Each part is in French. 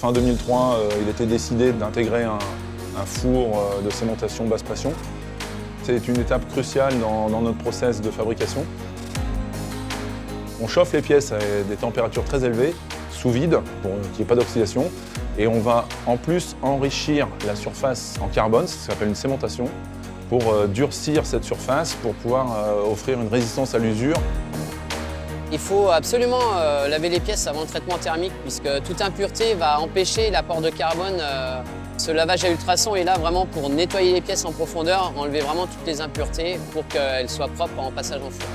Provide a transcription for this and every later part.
fin 2003, il était décidé d'intégrer un four de cémentation basse pression. C'est une étape cruciale dans notre process de fabrication. On chauffe les pièces à des températures très élevées, sous vide, pour qu'il n'y ait pas d'oxydation. Et on va en plus enrichir la surface en carbone, ce qu'on appelle une cémentation, pour durcir cette surface, pour pouvoir offrir une résistance à l'usure. Il faut absolument laver les pièces avant le traitement thermique, puisque toute impureté va empêcher l'apport de carbone. Ce lavage à ultrasons est là vraiment pour nettoyer les pièces en profondeur, enlever vraiment toutes les impuretés pour qu'elles soient propres en passage en four.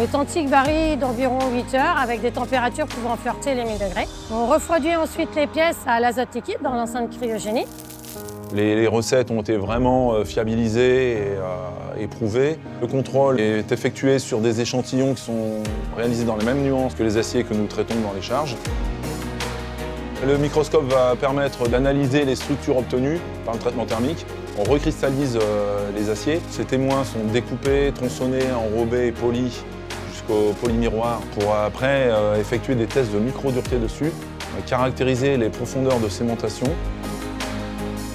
Le temps de cycle varie d'environ 8 heures avec des températures pouvant flirter les 1000 degrés. On refroidit ensuite les pièces à l'azote liquide dans l'enceinte cryogénique. Les recettes ont été vraiment fiabilisées et éprouvées. Le contrôle est effectué sur des échantillons qui sont réalisés dans les mêmes nuances que les aciers que nous traitons dans les charges. Le microscope va permettre d'analyser les structures obtenues par le traitement thermique. On recristallise les aciers. Ces témoins sont découpés, tronçonnés, enrobés et polis jusqu'au polymiroir pour après effectuer des tests de micro-dureté dessus, caractériser les profondeurs de cémentation.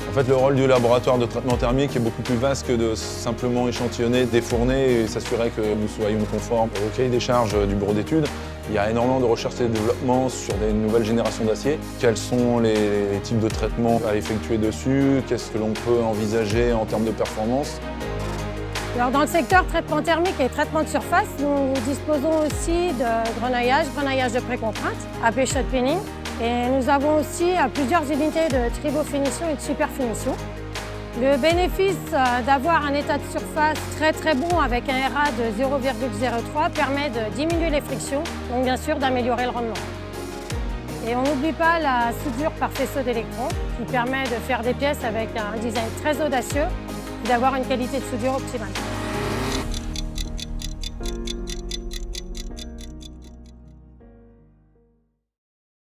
En fait, le rôle du laboratoire de traitement thermique est beaucoup plus vaste que de simplement échantillonner, défourner et s'assurer que nous soyons conformes au cahier des charges du bureau d'études. Il y a énormément de recherche et de développement sur des nouvelles générations d'acier. Quels sont les types de traitements à effectuer dessus? Qu'est-ce que l'on peut envisager en termes de performance? Alors, dans le secteur traitement thermique et traitement de surface, nous disposons aussi de grenaillage de pré-contrainte, AP shot peening. Et nous avons aussi plusieurs unités de tribofinition et de superfinition. Le bénéfice d'avoir un état de surface très bon avec un RA de 0,03 permet de diminuer les frictions, donc bien sûr d'améliorer le rendement. Et on n'oublie pas la soudure par faisceau d'électrons qui permet de faire des pièces avec un design très audacieux et d'avoir une qualité de soudure optimale.